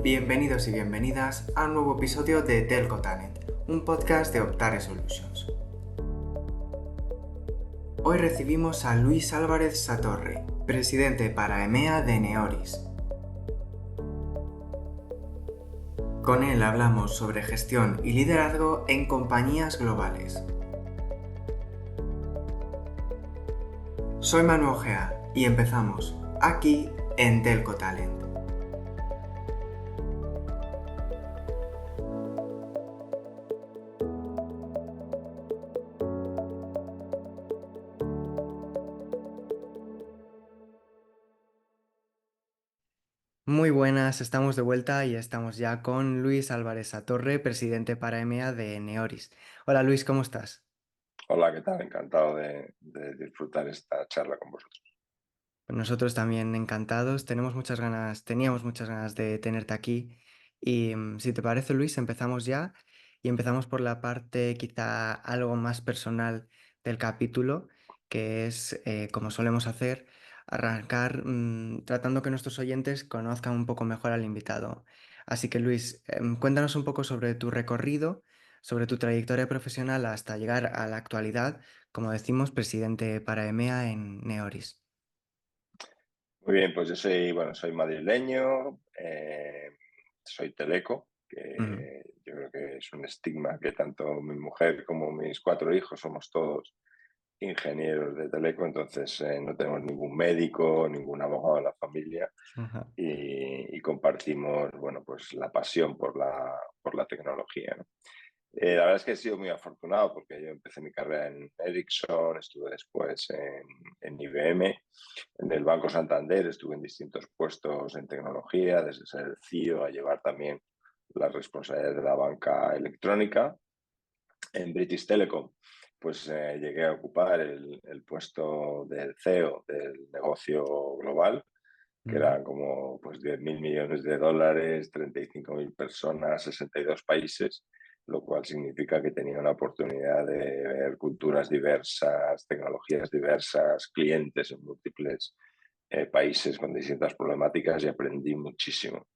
Bienvenidos y bienvenidas a un nuevo episodio de Telco Talent, un podcast de Optare Solutions. Hoy recibimos a Luis Álvarez Satorre, presidente para EMEA de Neoris. Con él hablamos sobre gestión y liderazgo en compañías globales. Soy Manu Ojea y empezamos aquí en Telco Talent. Muy buenas, estamos de vuelta y estamos ya con Luis Álvarez Satorre, presidente para EMEA de Neoris. Hola Luis, ¿cómo estás? Hola, ¿qué tal? Encantado de disfrutar esta charla con vosotros. Nosotros también encantados, teníamos muchas ganas de tenerte aquí y si te parece Luis, empezamos ya y empezamos por la parte quizá algo más personal del capítulo, que es, como solemos hacer, arrancar tratando que nuestros oyentes conozcan un poco mejor al invitado. Así que Luis, cuéntanos un poco sobre tu recorrido, sobre tu trayectoria profesional hasta llegar a la actualidad, como decimos, presidente para EMEA en Neoris. Muy bien, pues yo soy madrileño, soy teleco, Ujú. que yo creo que es un estigma que tanto mi mujer como mis 4 hijos somos todos ingenieros de teleco, entonces no tenemos ningún médico, ningún abogado en la familia Ajá. y compartimos, bueno, pues la pasión por la tecnología, ¿no? La verdad es que he sido muy afortunado porque yo empecé mi carrera en Ericsson, estuve después en IBM, en el Banco Santander, estuve en distintos puestos en tecnología, desde ser el CIO a llevar también las responsabilidades de la banca electrónica. En British Telecom, pues llegué a ocupar el puesto del CEO del negocio global, que Mm. eran como pues, 10.000 millones de dólares, 35.000 personas, 62 países, lo cual significa que tenía una oportunidad de ver culturas diversas, tecnologías diversas, clientes en múltiples países con distintas problemáticas y aprendí muchísimo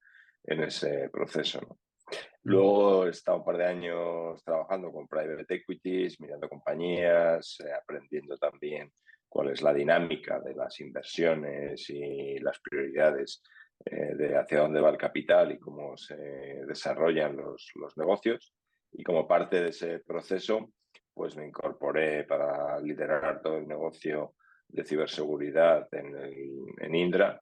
en ese proceso, ¿no? Mm. Luego he estado un par de años trabajando con private equities, mirando compañías, aprendiendo también cuál es la dinámica de las inversiones y las prioridades de hacia dónde va el capital y cómo se desarrollan los negocios. Y como parte de ese proceso, pues me incorporé para liderar todo el negocio de ciberseguridad en Indra,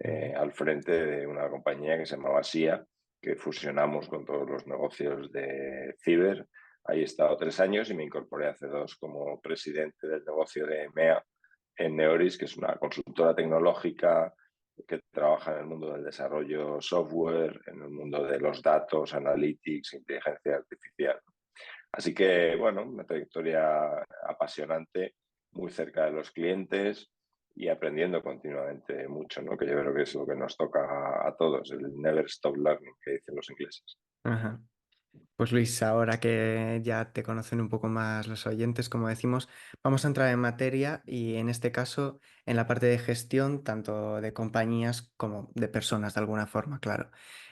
Mm. al frente de una compañía que se llamaba SIA, que fusionamos con todos los negocios de ciber. Ahí he estado 3 años y me incorporé hace 2 como presidente del negocio de EMEA en Neoris, que es una consultora tecnológica que trabaja en el mundo del desarrollo software, en el mundo de los datos, analytics, inteligencia artificial. Así que, bueno, una trayectoria apasionante, muy cerca de los clientes y aprendiendo continuamente mucho, ¿no? Que yo creo que es lo que nos toca a todos, el never stop learning que dicen los ingleses. Ajá. Pues Luis, ahora que ya te conocen un poco más los oyentes, como decimos, vamos a entrar en materia y en este caso en la parte de gestión, tanto de compañías como de personas, de alguna forma, claro.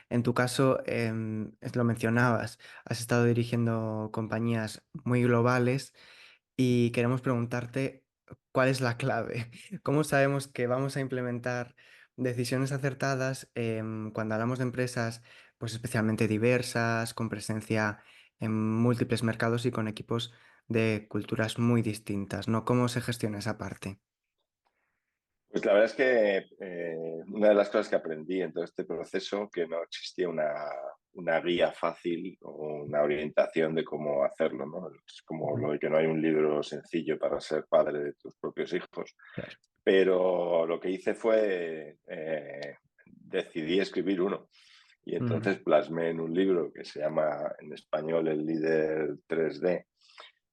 En tu caso, lo mencionabas, has estado dirigiendo compañías muy globales y queremos preguntarte cuál es la clave. ¿Cómo sabemos que vamos a implementar decisiones acertadas cuando hablamos de empresas pues especialmente diversas, con presencia en múltiples mercados y con equipos de culturas muy distintas, ¿no? ¿Cómo se gestiona esa parte? Pues la verdad es que una de las cosas que aprendí en todo este proceso, que no existía una guía fácil o una orientación de cómo hacerlo, ¿no? Es como Ujú. lo de que no hay un libro sencillo para ser padre de tus propios hijos. Claro. Pero lo que hice fue, decidí escribir uno. Y Ujú. entonces plasmé en un libro que se llama en español El líder 3D,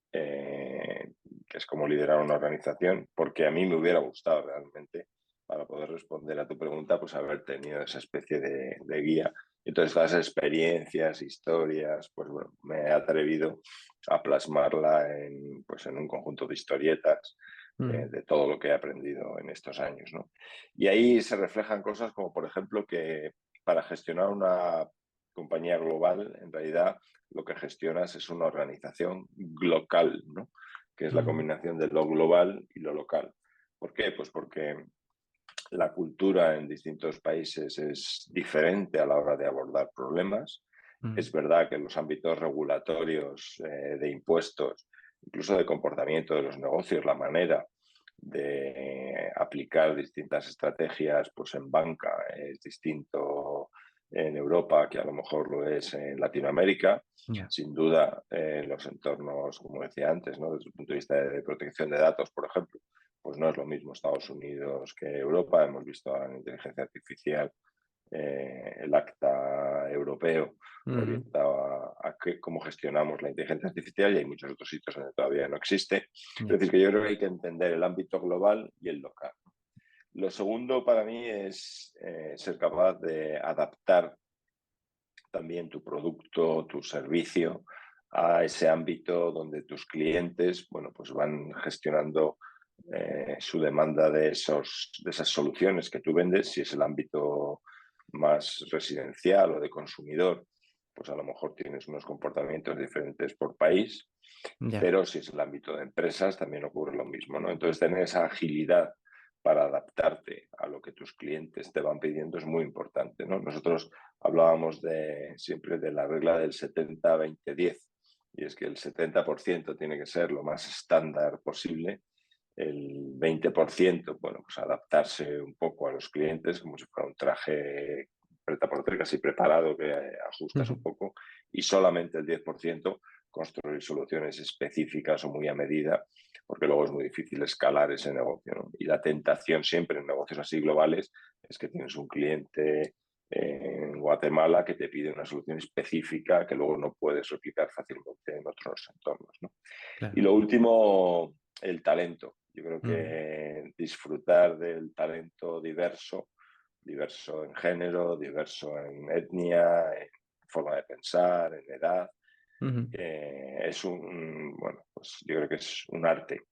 que es como liderar una organización, porque a mí me hubiera gustado realmente, para poder responder a tu pregunta, pues haber tenido esa especie de guía. Entonces, todas esas experiencias, historias, pues bueno, me he atrevido a plasmarla pues en un conjunto de historietas Ujú. de todo lo que he aprendido en estos años, ¿no? Y ahí se reflejan cosas como, por ejemplo, que para gestionar una compañía global, en realidad lo que gestionas es una organización local, ¿no? Que es la Mm, combinación de lo global y lo local. ¿Por qué? Pues porque la cultura en distintos países es diferente a la hora de abordar problemas. mm, Es verdad que los ámbitos regulatorios de impuestos, incluso de comportamiento de los negocios, la manera de aplicar distintas estrategias pues en banca es distinto en Europa que a lo mejor lo es en Latinoamérica. ya, Sin duda, los entornos, como decía antes, ¿no? Desde el punto de vista de protección de datos, por ejemplo, pues no es lo mismo Estados Unidos que Europa. Hemos visto en inteligencia artificial el acta europeo mm, orientado cómo gestionamos la inteligencia artificial y hay muchos otros sitios donde todavía no existe. Es ya, decir, que yo creo que hay que entender el ámbito global y el local. Lo segundo para mí es ser capaz de adaptar también tu producto, tu servicio a ese ámbito donde tus clientes, bueno, pues van gestionando su demanda de esas soluciones que tú vendes, si es el ámbito más residencial o de consumidor, pues a lo mejor tienes unos comportamientos diferentes por país, ya, pero si es el ámbito de empresas también ocurre lo mismo, ¿no? Entonces tener esa agilidad para adaptarte a lo que tus clientes te van pidiendo es muy importante, ¿no? Nosotros hablábamos siempre de la regla del 70-20-10, y es que el 70% tiene que ser lo más estándar posible, el 20%, bueno, pues adaptarse un poco a los clientes como si fuera un traje preta por casi preparado que ajustas un poco, y solamente el 10% construir soluciones específicas o muy a medida, porque luego es muy difícil escalar ese negocio, ¿no? Y la tentación siempre en negocios así globales es que tienes un cliente en Guatemala que te pide una solución específica que luego no puedes replicar fácilmente en otros entornos, ¿no? Y claro. lo último, el talento. Yo creo Mm, que disfrutar del talento diverso, diverso en género, diverso en etnia, en forma de pensar, en edad, ujú, es bueno, pues yo creo que es un arte.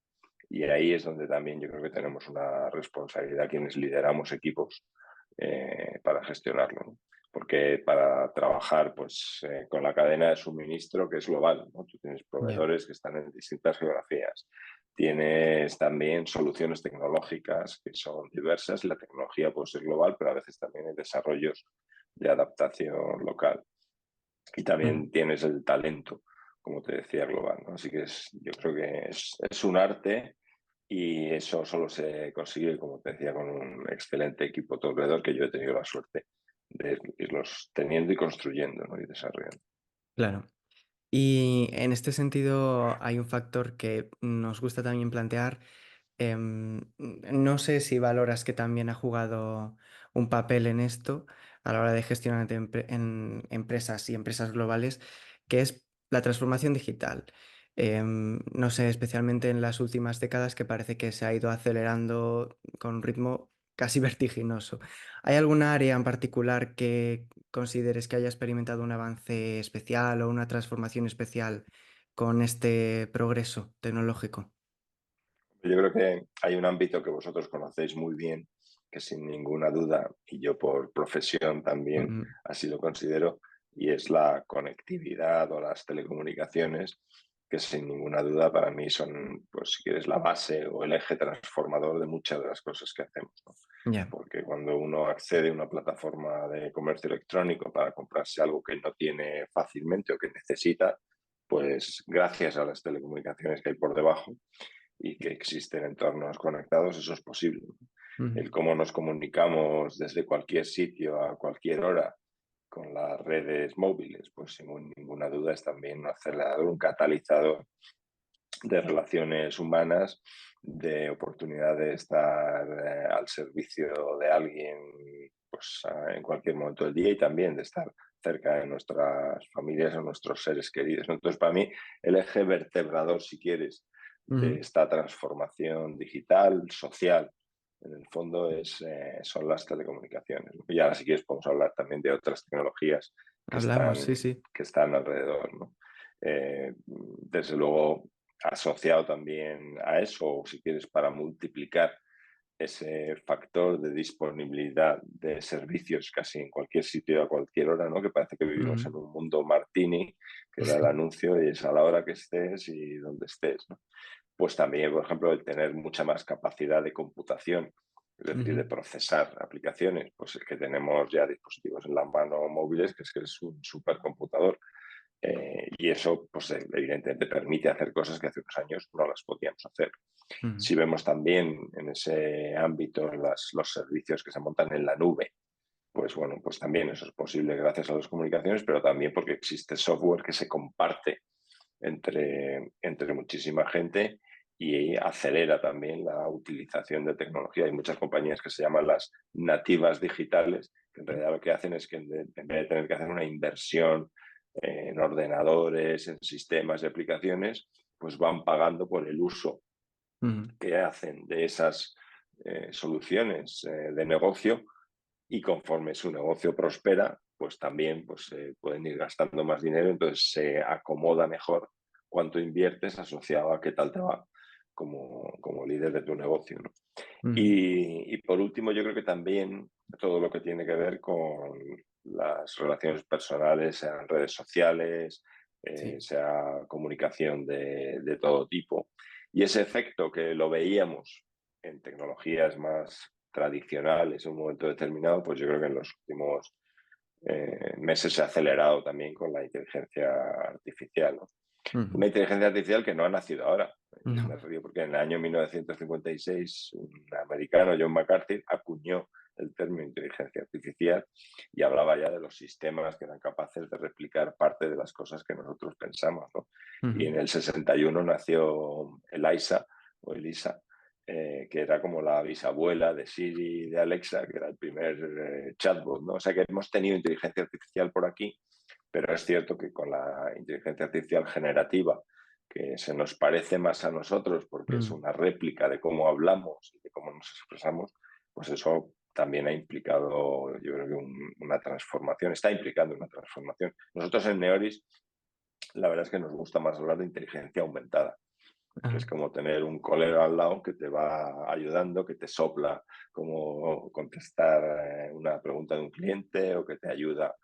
Y ahí es donde también yo creo que tenemos una responsabilidad quienes lideramos equipos para gestionarlo, ¿no? Porque para trabajar pues, con la cadena de suministro que es global, ¿no? Tú tienes ya, proveedores que están en distintas geografías, tienes también soluciones tecnológicas que son diversas, la tecnología puede ser global, pero a veces también hay desarrollos de adaptación local. Y mm, también tienes el talento, como te decía, global, ¿no? Así que yo creo que es un arte y eso solo se consigue, como te decía, con un excelente equipo todo alrededor que yo he tenido la suerte de irlos teniendo y construyendo, ¿no? Y desarrollando. claro. Y en este sentido hay un factor que nos gusta también plantear. No sé si valoras que también ha jugado un papel en esto a la hora de gestionar en empresas y empresas globales, que es la transformación digital. No sé, especialmente en las últimas décadas que parece que se ha ido acelerando con un ritmo casi vertiginoso. ¿Hay alguna área en particular que consideres que haya experimentado un avance especial o una transformación especial con este progreso tecnológico? Yo creo que hay un ámbito que vosotros conocéis muy bien, que sin ninguna duda, y yo por profesión también Mm, así lo considero, y es la conectividad o las telecomunicaciones, que sin ninguna duda para mí son, pues si quieres, la base o el eje transformador de muchas de las cosas que hacemos, ¿no? ya. Porque cuando uno accede a una plataforma de comercio electrónico para comprarse algo que no tiene fácilmente o que necesita, pues gracias a las telecomunicaciones que hay por debajo, y que existen entornos conectados, eso es posible. Ujú. El cómo nos comunicamos desde cualquier sitio a cualquier hora con las redes móviles, pues sin ninguna duda es también un acelerador, un catalizador de relaciones humanas, de oportunidad de estar al servicio de alguien pues, en cualquier momento del día y también de estar cerca de nuestras familias o nuestros seres queridos, ¿no? Entonces, para mí, el eje vertebrador, si quieres, de Ujú. esta transformación digital, social, en el fondo son las telecomunicaciones, ¿no? Y ahora, si quieres, podemos hablar también de otras tecnologías Hablamos, sí, sí. que están alrededor, ¿no? Desde luego, asociado también a eso, o si quieres, para multiplicar ese factor de disponibilidad de servicios casi en cualquier sitio a cualquier hora, ¿no? Que parece que vivimos Ujú. en un mundo martini, que da el Sí. anuncio y es a la hora que estés y donde estés, ¿no? Pues también, por ejemplo, el tener mucha más capacidad de computación, es decir, Ujú. de procesar aplicaciones, pues es que tenemos ya dispositivos en la mano móviles, que es un supercomputador. Y eso, pues evidentemente, permite hacer cosas que hace unos años no las podíamos hacer. Ujú. Si vemos también en ese ámbito los servicios que se montan en la nube, pues bueno, pues también eso es posible gracias a las comunicaciones, pero también porque existe software que se comparte entre muchísima gente y acelera también la utilización de tecnología. Hay muchas compañías que se llaman las nativas digitales, que en realidad lo que hacen es que en vez de tener que hacer una inversión en ordenadores, en sistemas y aplicaciones, pues van pagando por el uso Ujú. que hacen de esas soluciones de negocio y conforme su negocio prospera, pues también pues, pueden ir gastando más dinero, entonces se acomoda mejor cuánto inviertes asociado a qué tal te va como líder de tu negocio, ¿no? Ujú. Y por último, yo creo que también todo lo que tiene que ver con las relaciones personales, sean redes sociales, Sí. sea comunicación de todo tipo. Y ese efecto que lo veíamos en tecnologías más tradicionales en un momento determinado, pues yo creo que en los últimos meses se ha acelerado también con la inteligencia artificial, ¿no? Ujú. Una inteligencia artificial que no ha nacido ahora. Me No. río porque en el año 1956 un americano, John McCarthy, acuñó el término inteligencia artificial y hablaba ya de los sistemas que eran capaces de replicar parte de las cosas que nosotros pensamos, ¿no? Y Ujú. en el 61 nació Elisa o Elisa, que era como la bisabuela de Siri y de Alexa, que era el primer chatbot, ¿no? O sea que hemos tenido inteligencia artificial por aquí, pero es cierto que con la inteligencia artificial generativa, que se nos parece más a nosotros porque es Ujú. una réplica de cómo hablamos y de cómo nos expresamos, pues eso también ha implicado, yo creo que una transformación, está implicando una transformación. Nosotros en Neoris, la verdad es que nos gusta más hablar de inteligencia aumentada, que es Ajá. como tener un colega al lado que te va ayudando, que te sopla cómo contestar una pregunta de un cliente o que te ayuda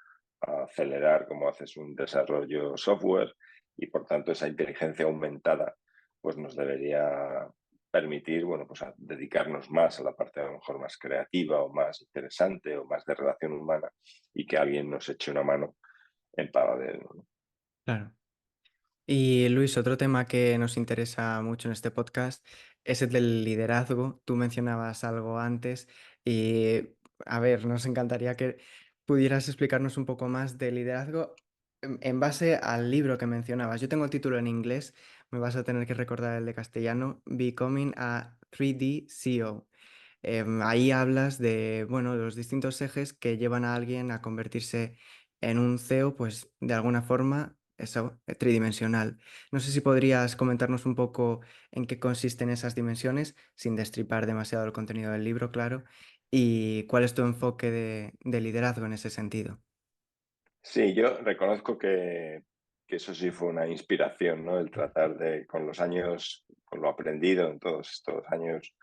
a acelerar cómo haces un desarrollo software y por tanto esa inteligencia aumentada pues nos debería permitir, bueno, pues a dedicarnos más a la parte a lo mejor más creativa o más interesante o más de relación humana y que alguien nos eche una mano en paralelo, ¿no? Claro. Y Luis, otro tema que nos interesa mucho en este podcast es el del liderazgo. Tú mencionabas algo antes y, a ver, nos encantaría que pudieras explicarnos un poco más de liderazgo en base al libro que mencionabas. Yo tengo el título en inglés, me vas a tener que recordar el de castellano, Becoming a 3D CEO. Ahí hablas de, bueno, los distintos ejes que llevan a alguien a convertirse en un CEO, pues de alguna forma, eso, tridimensional. No sé si podrías comentarnos un poco en qué consisten esas dimensiones, sin destripar demasiado el contenido del libro, claro, y cuál es tu enfoque de liderazgo en ese sentido. Sí, yo reconozco que eso sí fue una inspiración, ¿no? El tratar de, con los años, con lo aprendido en todos estos años,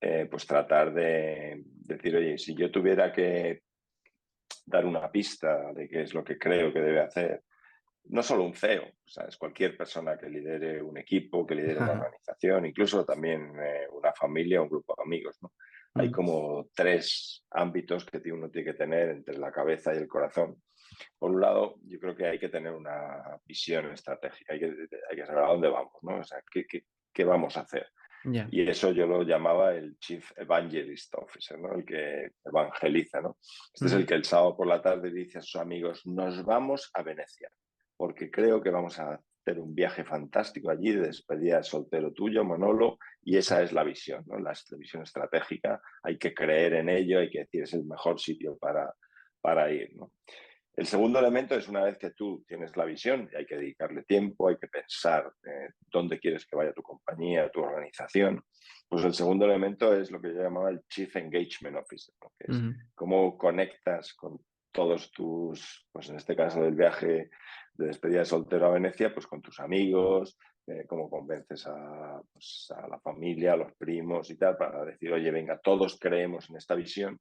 pues tratar de decir, oye, si yo tuviera que dar una pista de qué es lo que creo que debe hacer, no solo un CEO, o sea, es cualquier persona que lidere un equipo, que lidere una organización, incluso también una familia o un grupo de amigos, ¿no? Hay Mm. como tres ámbitos que uno tiene que tener entre la cabeza y el corazón. Por un lado, yo creo que hay que tener una visión estratégica, hay que saber a dónde vamos, ¿no? O sea, qué vamos a hacer? Ya. Y eso yo lo llamaba el Chief Evangelist Officer, ¿no? El que evangeliza, ¿no? Este es el Mm. que el sábado por la tarde dice a sus amigos, nos vamos a Venecia, porque creo que vamos a hacer un viaje fantástico allí de despedida de soltero tuyo, Manolo, y esa es la visión, ¿no? La visión estratégica, hay que creer en ello, hay que decir, es el mejor sitio para ir, ¿no? El segundo elemento es una vez que tú tienes la visión, y hay que dedicarle tiempo, hay que pensar dónde quieres que vaya tu compañía, tu organización. Pues el segundo elemento es lo que yo llamaba el Chief Engagement Officer, ¿no? Que es Mm. cómo conectas con todos tus, pues en este caso del viaje de despedida de soltero a Venecia, pues con tus amigos, cómo convences pues, a la familia, a los primos y tal, para decir, oye, venga, todos creemos en esta visión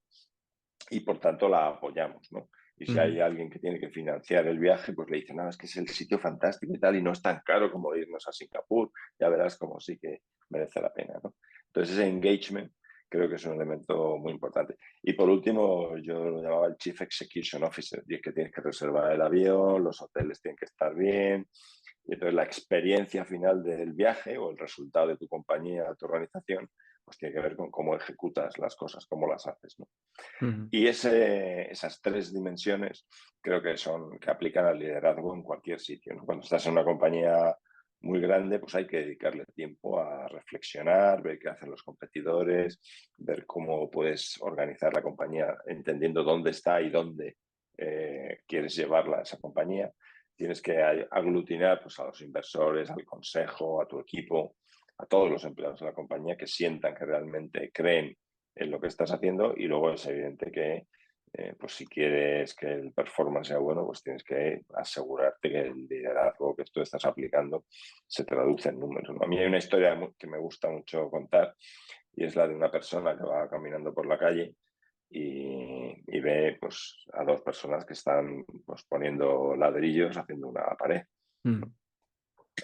y por tanto la apoyamos, ¿no? Y si Ujú, hay alguien que tiene que financiar el viaje, pues le dice, no, es que es el sitio fantástico y tal, y no es tan caro como irnos a Singapur, ya verás como sí que merece la pena, ¿no? Entonces ese engagement creo que es un elemento muy importante. Y por último, yo lo llamaba el Chief Execution Officer, y es que tienes que reservar el avión, los hoteles tienen que estar bien, y entonces la experiencia final del viaje o el resultado de tu compañía, de tu organización, pues tiene que ver con cómo ejecutas las cosas, cómo las haces, ¿no? ujú, Y esas tres dimensiones creo que aplican al liderazgo en cualquier sitio, ¿no? Cuando estás en una compañía muy grande, pues hay que dedicarle tiempo a reflexionar, ver qué hacen los competidores, ver cómo puedes organizar la compañía, entendiendo dónde está y dónde quieres llevarla a esa compañía. Tienes que aglutinar pues, a los inversores, al consejo, a tu equipo, a todos los empleados de la compañía que sientan que realmente creen en lo que estás haciendo y luego es evidente que pues si quieres que el performance sea bueno, pues tienes que asegurarte que el liderazgo que tú estás aplicando se traduce en números, ¿no? A mí hay una historia que me gusta mucho contar y es la de una persona que va caminando por la calle y ve pues, a dos personas que están pues, poniendo ladrillos haciendo una pared. ujú,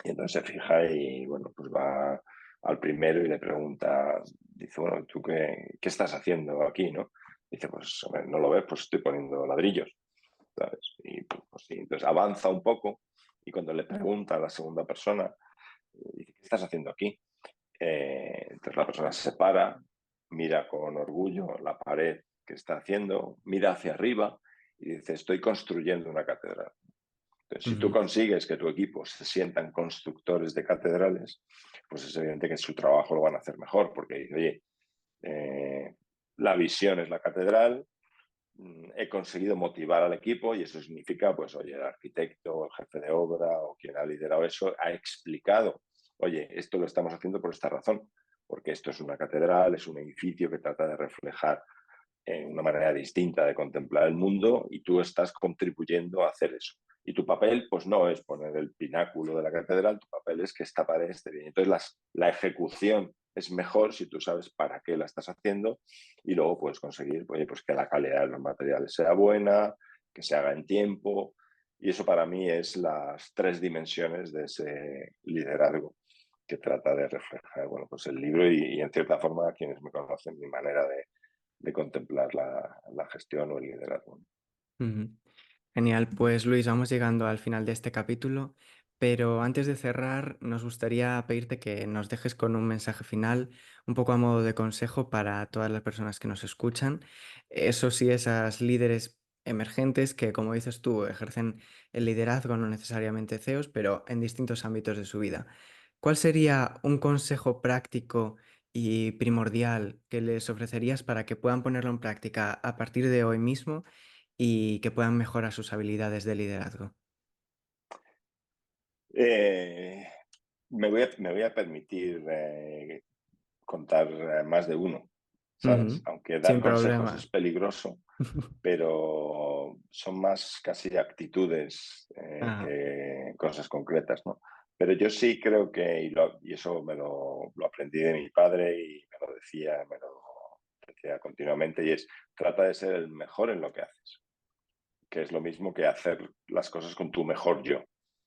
Y entonces se fija y bueno, pues va al primero y le pregunta, dice, bueno, ¿tú qué estás haciendo aquí, no? Dice, pues, hombre, ¿no lo ves? Pues estoy poniendo ladrillos, ¿sabes? Y pues sí, entonces avanza un poco y cuando le pregunta a la segunda persona, dice, ¿qué estás haciendo aquí? Entonces la persona se para, mira con orgullo la pared que está haciendo, mira hacia arriba y dice, estoy construyendo una catedral. Entonces, si tú ujú, consigues que tu equipo se sientan constructores de catedrales, pues es evidente que su trabajo lo van a hacer mejor, porque dice, oye, eh, la visión es la catedral, he conseguido motivar al equipo y eso significa, pues, oye, el arquitecto, el jefe de obra o quien ha liderado eso ha explicado, oye, esto lo estamos haciendo por esta razón, porque esto es una catedral, es un edificio que trata de reflejar una manera distinta de contemplar el mundo y tú estás contribuyendo a hacer eso. Y tu papel, pues no es poner el pináculo de la catedral, tu papel es que esta pared esté bien. Entonces, la ejecución es mejor si tú sabes para qué la estás haciendo y luego puedes conseguir oye, pues que la calidad de los materiales sea buena, que se haga en tiempo. Y eso para mí es las tres dimensiones de ese liderazgo que trata de reflejar bueno, pues el libro y en cierta forma quienes me conocen mi manera de contemplar la gestión o el liderazgo. ujú. Genial, pues Luis, vamos llegando al final de este capítulo, pero antes de cerrar, nos gustaría pedirte que nos dejes con un mensaje final, un poco a modo de consejo para todas las personas que nos escuchan. Eso sí, esas líderes emergentes que, como dices tú, ejercen el liderazgo, no necesariamente CEOs, pero en distintos ámbitos de su vida. ¿Cuál sería un consejo práctico y primordial que les ofrecerías para que puedan ponerlo en práctica a partir de hoy mismo y que puedan mejorar sus habilidades de liderazgo? Eh, me voy a permitir contar más de uno, ¿sabes? Ujú, Aunque dar sin consejos es problema. peligroso, pero son más casi actitudes Ajá, que cosas concretas, ¿no? Pero yo sí creo que, y eso lo aprendí de mi padre y me lo decía continuamente, y es, trata de ser el mejor en lo que haces, que es lo mismo que hacer las cosas con tu mejor yo.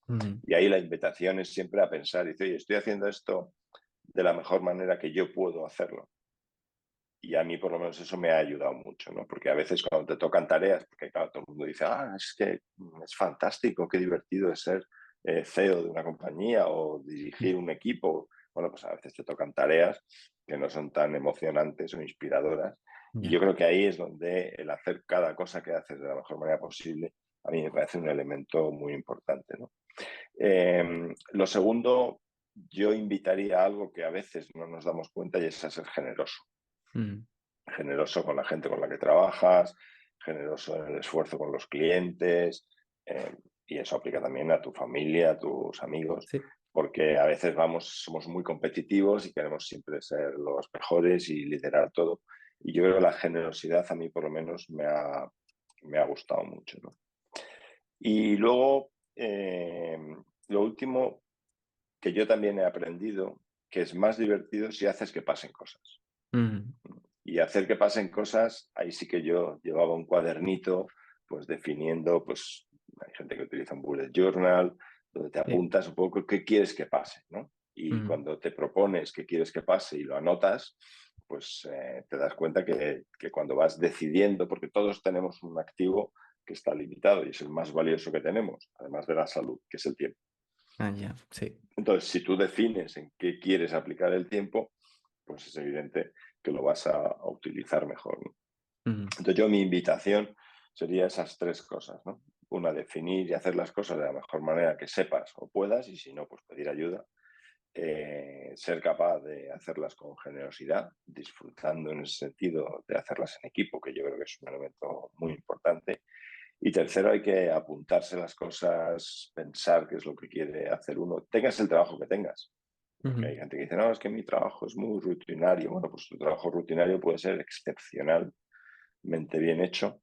ujú, Y ahí la invitación es siempre a pensar, dice, oye, estoy haciendo esto de la mejor manera que yo puedo hacerlo. Y a mí por lo menos eso me ha ayudado mucho, ¿no? Porque a veces cuando te tocan tareas, porque claro, todo el mundo dice, ah, es que es fantástico, qué divertido es ser CEO de una compañía o dirigir un equipo. Bueno, pues a veces te tocan tareas que no son tan emocionantes o inspiradoras. Y yo ya. creo que ahí es donde el hacer cada cosa que haces de la mejor manera posible, a mí me parece un elemento muy importante, ¿no? Lo segundo, yo invitaría a algo que a veces no nos damos cuenta y es a ser generoso. Ujú, Generoso con la gente con la que trabajas, generoso en el esfuerzo con los clientes, y eso aplica también a tu familia, a tus amigos, sí. porque a veces somos muy competitivos y queremos siempre ser los mejores y liderar todo. Y yo creo que la generosidad a mí por lo menos me ha gustado mucho, ¿no? Y luego, lo último que yo también he aprendido, que es más divertido si haces que pasen cosas. Ujú. Y hacer que pasen cosas, ahí sí que yo llevaba un cuadernito, pues definiendo, pues hay gente que utiliza un bullet journal, donde te Sí. apuntas un poco qué quieres que pase, ¿no? Y Ujú. cuando te propones qué quieres que pase y lo anotas, pues te das cuenta que cuando vas decidiendo, porque todos tenemos un activo que está limitado y es el más valioso que tenemos, además de la salud, que es el tiempo. Ah, ya, sí. Entonces, si tú defines en qué quieres aplicar el tiempo, pues es evidente que lo vas a utilizar mejor, ¿no? Ujú. Entonces, yo mi invitación sería esas tres cosas, ¿no? Una, definir y hacer las cosas de la mejor manera que sepas o puedas, y si no, pues pedir ayuda. Ser capaz de hacerlas con generosidad, disfrutando en ese sentido de hacerlas en equipo, que yo creo que es un elemento muy importante. Y tercero, hay que apuntarse las cosas, pensar qué es lo que quiere hacer uno, tengas el trabajo que tengas. Porque Ujú. hay gente que dice, no, es que mi trabajo es muy rutinario. Bueno, pues tu trabajo rutinario puede ser excepcionalmente bien hecho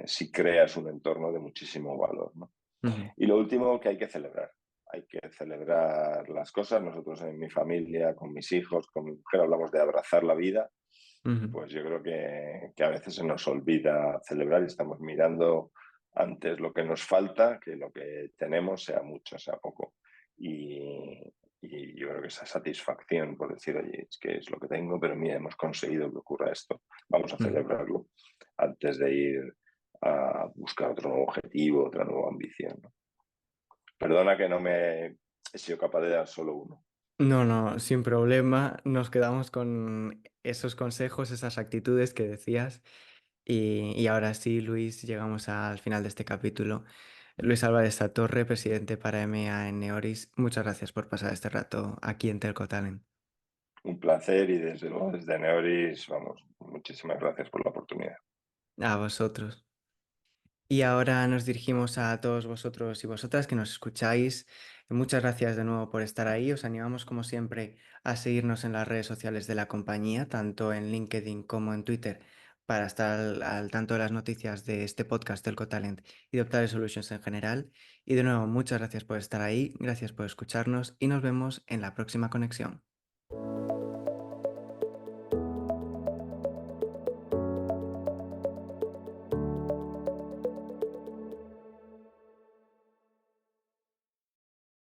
si creas un entorno de muchísimo valor, ¿no? Ujú. Y lo último, que hay que celebrar. Hay que celebrar las cosas. Nosotros en mi familia, con mis hijos, con mi mujer, hablamos de abrazar la vida. Ujú. Pues yo creo que a veces se nos olvida celebrar y estamos mirando antes lo que nos falta que lo que tenemos, sea mucho, sea poco. Y, y yo creo que esa satisfacción por decir, oye, es que es lo que tengo, pero mira, hemos conseguido que ocurra esto, vamos a Ujú. celebrarlo antes de ir a buscar otro nuevo objetivo, otra nueva ambición, ¿no? Perdona que no me he sido capaz de dar solo uno. No, no, sin problema. Nos quedamos con esos consejos, esas actitudes que decías. Y ahora sí, Luis, llegamos al final de este capítulo. Luis Álvarez Torre, presidente para EMEA en Neoris, muchas gracias por pasar este rato aquí en Telco Talent. Un placer y desde luego desde Neoris, vamos, muchísimas gracias por la oportunidad. A vosotros. Y ahora nos dirigimos a todos vosotros y vosotras que nos escucháis. Muchas gracias de nuevo por estar ahí. Os animamos, como siempre, a seguirnos en las redes sociales de la compañía, tanto en LinkedIn como en Twitter, para estar al tanto de las noticias de este podcast Telco Talent y de Optare Solutions en general. Y de nuevo, muchas gracias por estar ahí, gracias por escucharnos y nos vemos en la próxima conexión.